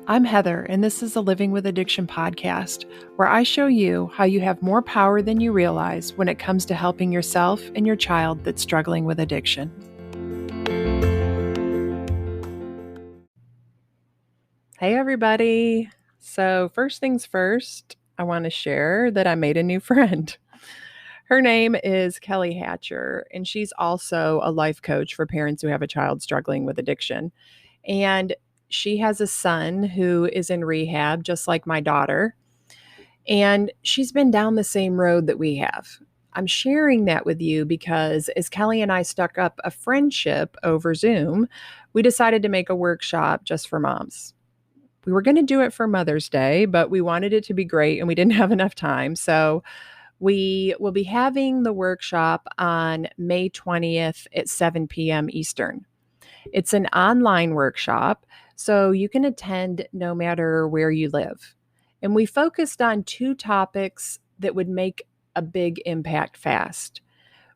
I'm Heather, and this is the Living with Addiction podcast, where I show you how you have more power than you realize when it comes to helping yourself and your child that's struggling with addiction. Hey, everybody. So, first things first, I want to share that I made a new friend. Her name is Kelly Hatcher, and she's also a life coach for parents who have a child struggling with addiction. And she has a son who is in rehab, just like my daughter. And she's been down the same road that we have. I'm sharing that with you because as Kelly and I stuck up a friendship over Zoom, we decided to make a workshop just for moms. We were going to do it for Mother's Day, but we wanted it to be great and we didn't have enough time. So we will be having the workshop on May 20th at 7 p.m. Eastern. It's an online workshop, so you can attend no matter where you live. And we focused on 2 topics that would make a big impact fast.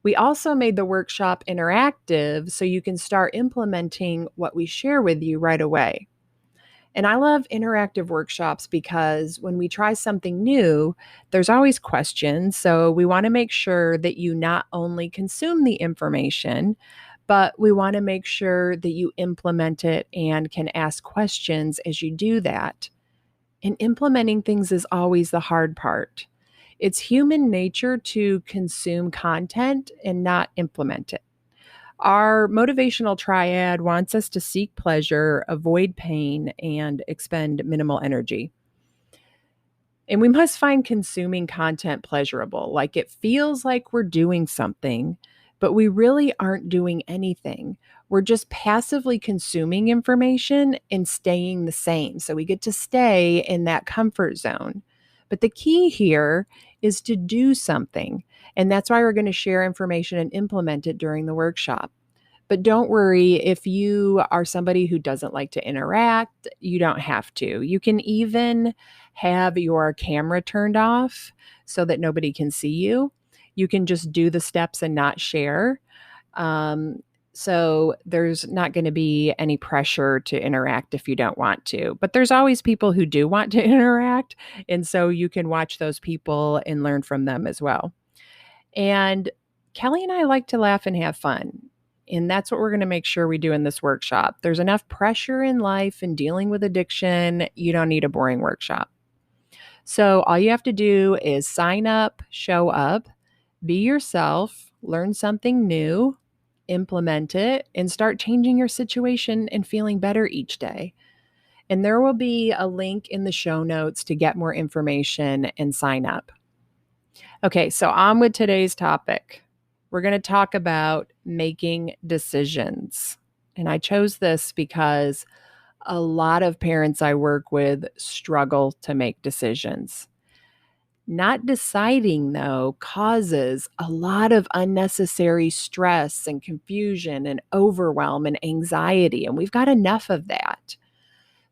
We also made the workshop interactive so you can start implementing what we share with you right away. And I love interactive workshops because when we try something new, there's always questions. So we want to make sure that you not only consume the information, but we want to make sure that you implement it and can ask questions as you do that. And implementing things is always the hard part. It's human nature to consume content and not implement it. Our motivational triad wants us to seek pleasure, avoid pain, and expend minimal energy. And we must find consuming content pleasurable. Like it feels like we're doing something, but we really aren't doing anything. We're just passively consuming information and staying the same. So we get to stay in that comfort zone. But the key here is to do something. And that's why we're going to share information and implement it during the workshop. But don't worry if you are somebody who doesn't like to interact, you don't have to. You can even have your camera turned off so that nobody can see you. You can just do the steps and not share. So there's not going to be any pressure to interact if you don't want to. But there's always people who do want to interact. And so you can watch those people and learn from them as well. And Kelly and I like to laugh and have fun. And that's what we're going to make sure we do in this workshop. There's enough pressure in life and dealing with addiction. You don't need a boring workshop. So all you have to do is sign up, show up, be yourself, learn something new, implement it, and start changing your situation and feeling better each day. And there will be a link in the show notes to get more information and sign up. Okay, so on with today's topic. We're going to talk about making decisions. And I chose this because a lot of parents I work with struggle to make decisions. Not deciding, though, causes a lot of unnecessary stress and confusion and overwhelm and anxiety, and we've got enough of that.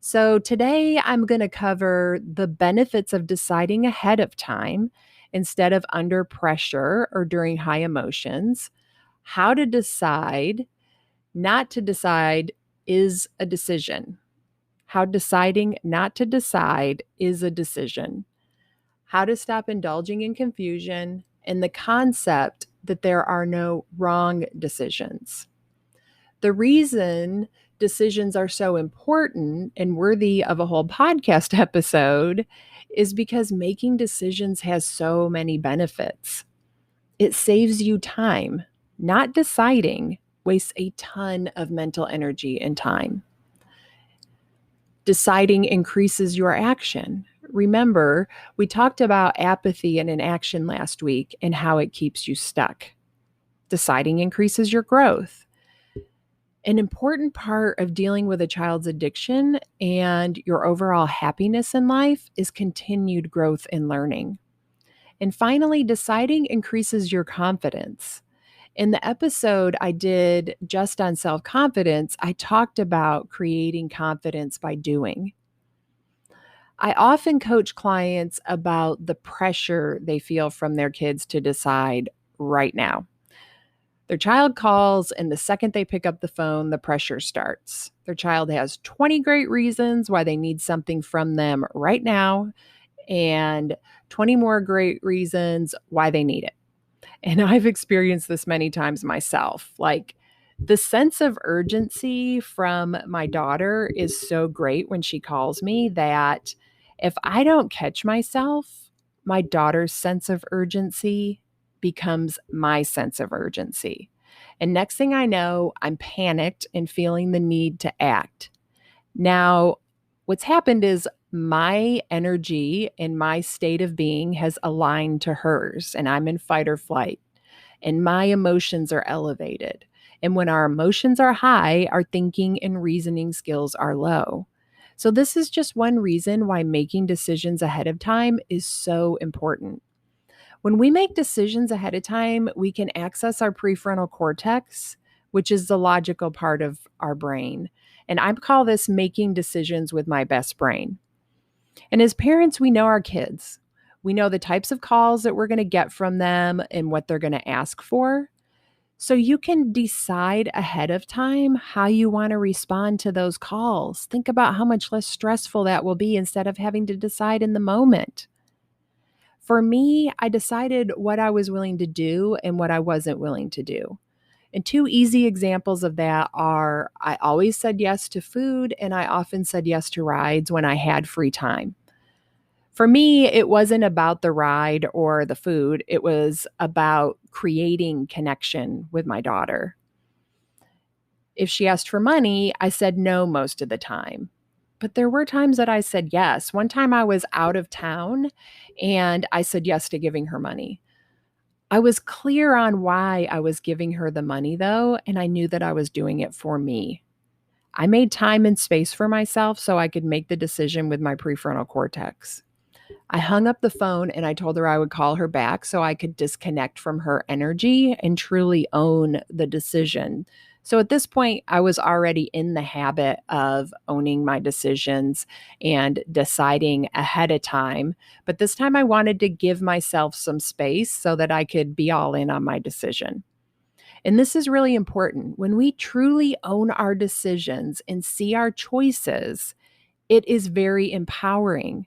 So today I'm going to cover the benefits of deciding ahead of time instead of under pressure or during high emotions, how to decide not to decide is a decision, how deciding not to decide is a decision, how to stop indulging in confusion, and the concept that there are no wrong decisions. The reason decisions are so important and worthy of a whole podcast episode is because making decisions has so many benefits. It saves you time. Not deciding wastes a ton of mental energy and time. Deciding increases your action. Remember, we talked about apathy and inaction last week and how it keeps you stuck. Deciding increases your growth. An important part of dealing with a child's addiction and your overall happiness in life is continued growth and learning. And finally, deciding increases your confidence. In the episode I did just on self-confidence, I talked about creating confidence by doing. I often coach clients about the pressure they feel from their kids to decide right now. Their child calls, and the second they pick up the phone, the pressure starts. Their child has 20 great reasons why they need something from them right now, and 20 more great reasons why they need it. And I've experienced this many times myself. Like, the sense of urgency from my daughter is so great when she calls me that if I don't catch myself, my daughter's sense of urgency becomes my sense of urgency. And next thing I know, I'm panicked and feeling the need to act. Now, what's happened is my energy and my state of being has aligned to hers, and I'm in fight or flight, and my emotions are elevated. And when our emotions are high, our thinking and reasoning skills are low. So, this is just one reason why making decisions ahead of time is so important. When we make decisions ahead of time, we can access our prefrontal cortex, which is the logical part of our brain. And I call this making decisions with my best brain. And as parents, we know our kids. We know the types of calls that we're going to get from them and what they're going to ask for. So you can decide ahead of time how you want to respond to those calls. Think about how much less stressful that will be instead of having to decide in the moment. For me, I decided what I was willing to do and what I wasn't willing to do. And two easy examples of that are I always said yes to food and I often said yes to rides when I had free time. For me, it wasn't about the ride or the food, it was about creating connection with my daughter. If she asked for money, I said no most of the time. But there were times that I said yes. One time I was out of town and I said yes to giving her money. I was clear on why I was giving her the money, though, and I knew that I was doing it for me. I made time and space for myself so I could make the decision with my prefrontal cortex. I hung up the phone and I told her I would call her back so I could disconnect from her energy and truly own the decision. So at this point, I was already in the habit of owning my decisions and deciding ahead of time. But this time, I wanted to give myself some space so that I could be all in on my decision. And this is really important. When we truly own our decisions and see our choices, it is very empowering.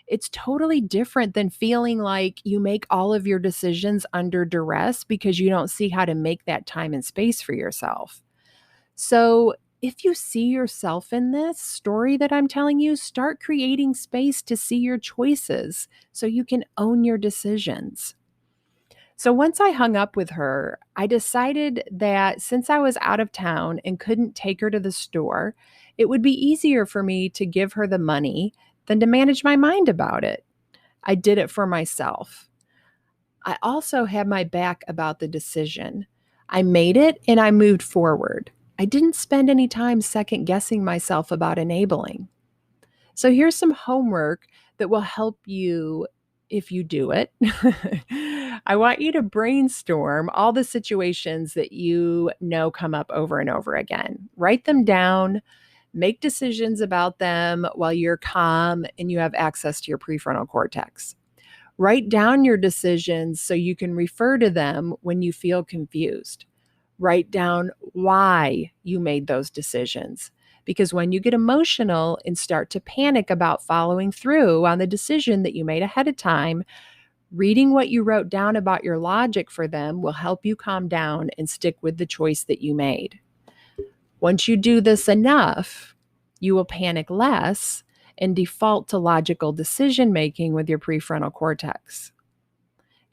It's totally different than feeling like you make all of your decisions under duress because you don't see how to make that time and space for yourself. So, if you see yourself in this story that I'm telling you, start creating space to see your choices so you can own your decisions. So, once I hung up with her, I decided that since I was out of town and couldn't take her to the store, it would be easier for me to give her the money than to manage my mind about it. I did it for myself. I also had my back about the decision. I made it and I moved forward. I didn't spend any time second guessing myself about enabling. So here's some homework that will help you if you do it. I want you to brainstorm all the situations that you know come up over and over again. Write them down, make decisions about them while you're calm and you have access to your prefrontal cortex. Write down your decisions so you can refer to them when you feel confused. Write down why you made those decisions. Because when you get emotional and start to panic about following through on the decision that you made ahead of time, reading what you wrote down about your logic for them will help you calm down and stick with the choice that you made. Once you do this enough, you will panic less and default to logical decision making with your prefrontal cortex.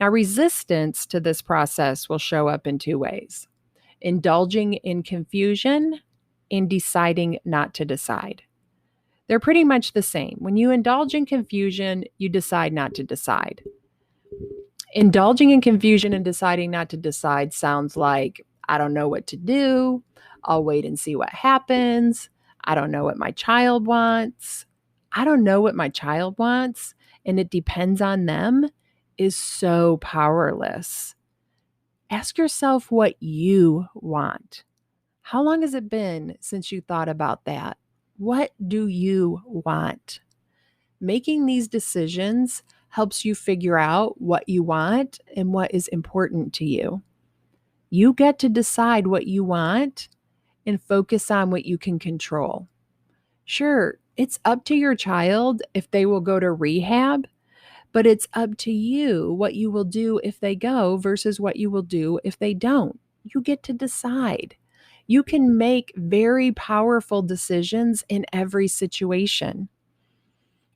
Now, resistance to this process will show up in two ways: indulging in confusion and deciding not to decide. They're pretty much the same. When you indulge in confusion, you decide not to decide. Indulging in confusion and deciding not to decide sounds like, I don't know what to do. I'll wait and see what happens. I don't know what my child wants. I don't know what my child wants, and it depends on them is so powerless. Ask yourself what you want. How long has it been since you thought about that? What do you want? Making these decisions helps you figure out what you want and what is important to you. You get to decide what you want and focus on what you can control. Sure, it's up to your child if they will go to rehab, but it's up to you what you will do if they go versus what you will do if they don't. You get to decide. You can make very powerful decisions in every situation.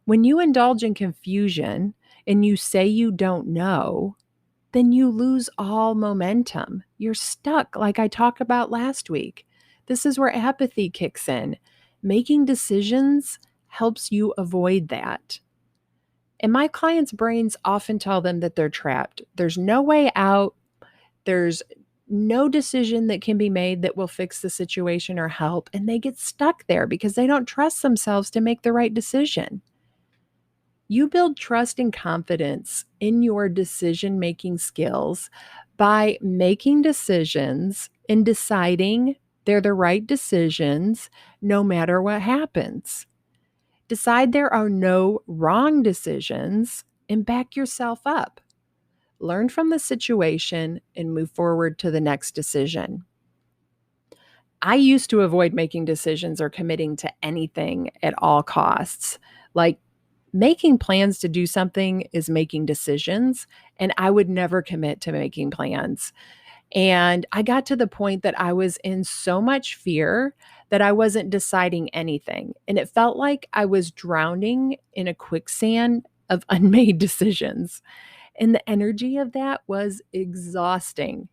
When you indulge in confusion and you say you don't know, then you lose all momentum. You're stuck, like I talked about last week. This is where apathy kicks in. Making decisions helps you avoid that. And my clients' brains often tell them that they're trapped. There's no way out. There's no decision that can be made that will fix the situation or help. And they get stuck there because they don't trust themselves to make the right decision. You build trust and confidence in your decision making skills by making decisions and deciding they're the right decisions no matter what happens. Decide there are no wrong decisions and back yourself up. Learn from the situation and move forward to the next decision. I used to avoid making decisions or committing to anything at all costs. Like making plans to do something is making decisions, and I would never commit to making plans. And I got to the point that I was in so much fear that I wasn't deciding anything. And it felt like I was drowning in a quicksand of unmade decisions. And the energy of that was exhausting.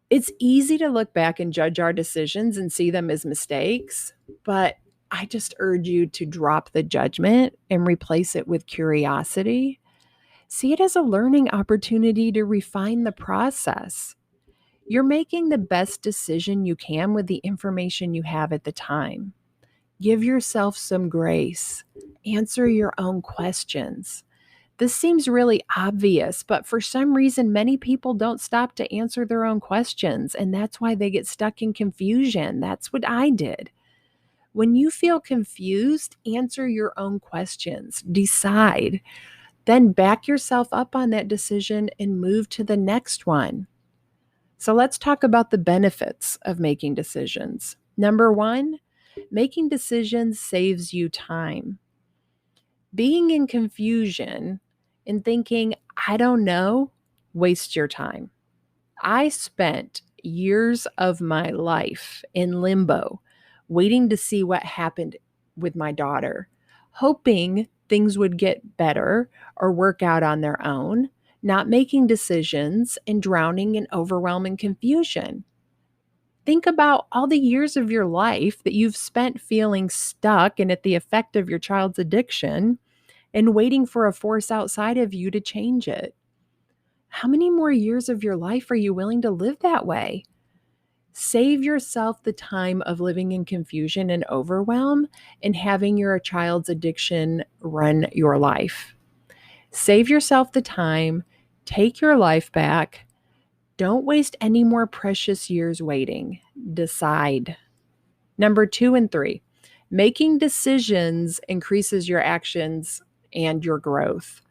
It's easy to look back and judge our decisions and see them as mistakes, but I just urge you to drop the judgment and replace it with curiosity. See it as a learning opportunity to refine the process. You're making the best decision you can with the information you have at the time. Give yourself some grace. Answer your own questions. This seems really obvious, but for some reason, many people don't stop to answer their own questions, and that's why they get stuck in confusion. That's what I did. When you feel confused, answer your own questions, decide, then back yourself up on that decision and move to the next one. So let's talk about the benefits of making decisions. Number one, making decisions saves you time. Being in confusion and thinking, I don't know, wastes your time. I spent years of my life in limbo, waiting to see what happened with my daughter, hoping things would get better or work out on their own, not making decisions and drowning in overwhelming confusion. Think about all the years of your life that you've spent feeling stuck and at the effect of your child's addiction and waiting for a force outside of you to change it. How many more years of your life are you willing to live that way? Save yourself the time of living in confusion and overwhelm and having your child's addiction run your life. Save yourself the time, take your life back. Don't waste any more precious years waiting. Decide. Number 2 and 3, making decisions increases your actions and your growth.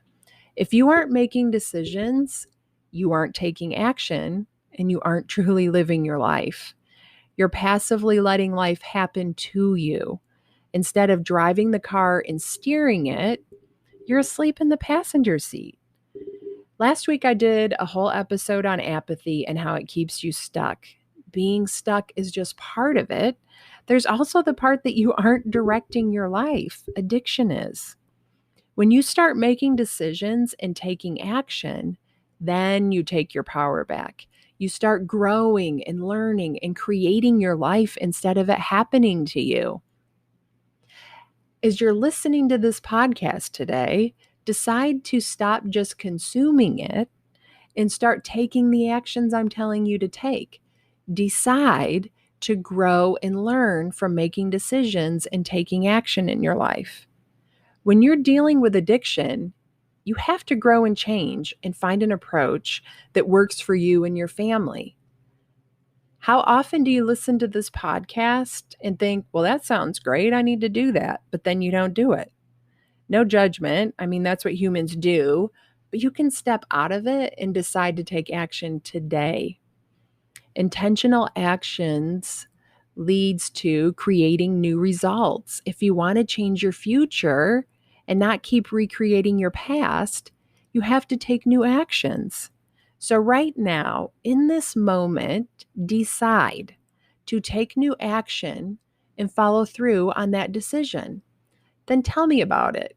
If you aren't making decisions, you aren't taking action and you aren't truly living your life. You're passively letting life happen to you. Instead of driving the car and steering it, you're asleep in the passenger seat. Last week, I did a whole episode on apathy and how it keeps you stuck. Being stuck is just part of it. There's also the part that you aren't directing your life. Addiction is. When you start making decisions and taking action, then you take your power back. You start growing and learning and creating your life instead of it happening to you. As you're listening to this podcast today, decide to stop just consuming it and start taking the actions I'm telling you to take. Decide to grow and learn from making decisions and taking action in your life. When you're dealing with addiction, you have to grow and change and find an approach that works for you and your family. How often do you listen to this podcast and think, well, that sounds great, I need to do that, but then you don't do it? No judgment. I mean, that's what humans do, but you can step out of it and decide to take action today. Intentional actions leads to creating new results. If you want to change your future and not keep recreating your past, you have to take new actions. So, right now, in this moment, decide to take new action and follow through on that decision. Then tell me about it.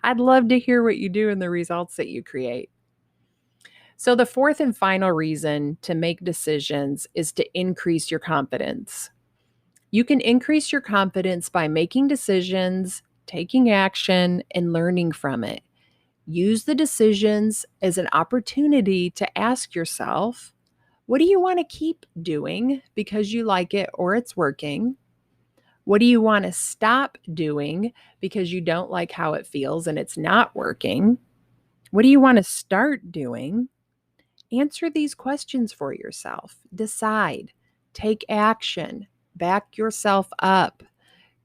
I'd love to hear what you do and the results that you create. So, the fourth and final reason to make decisions is to increase your confidence. You can increase your confidence by making decisions, taking action, and learning from it. Use the decisions as an opportunity to ask yourself, what do you want to keep doing because you like it or it's working? What do you want to stop doing because you don't like how it feels and it's not working? What do you want to start doing? Answer these questions for yourself. Decide, take action, back yourself up,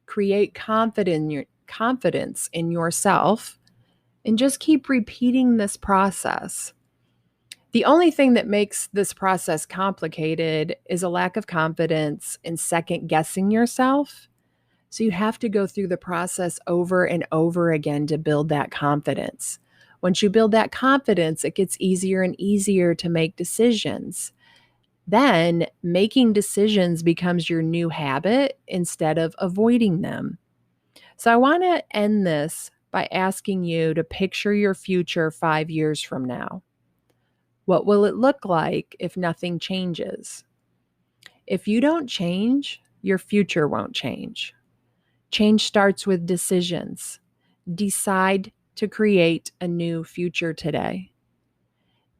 create confidence in yourself, and just keep repeating this process. The only thing that makes this process complicated is a lack of confidence and second guessing yourself. So you have to go through the process over and over again to build that confidence. Once you build that confidence, it gets easier and easier to make decisions. Then making decisions becomes your new habit instead of avoiding them. So I want to end this by asking you to picture your future 5 years from now. What will it look like if nothing changes? If you don't change, your future won't change. Change starts with decisions. Decide to create a new future today.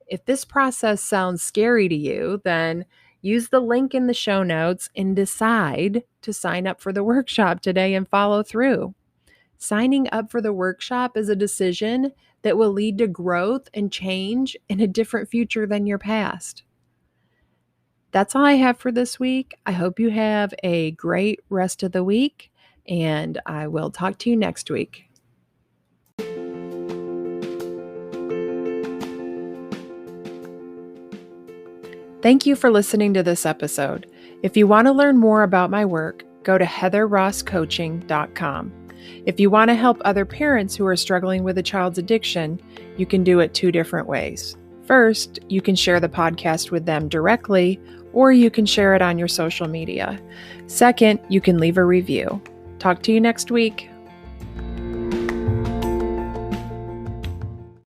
If this process sounds scary to you, then use the link in the show notes and decide to sign up for the workshop today and follow through. Signing up for the workshop is a decision that will lead to growth and change in a different future than your past. That's all I have for this week. I hope you have a great rest of the week, and I will talk to you next week. Thank you for listening to this episode. If you want to learn more about my work, go to heatherrosscoaching.com. If you want to help other parents who are struggling with a child's addiction, you can do it 2 different ways. First, you can share the podcast with them directly, or you can share it on your social media. Second, you can leave a review. Talk to you next week.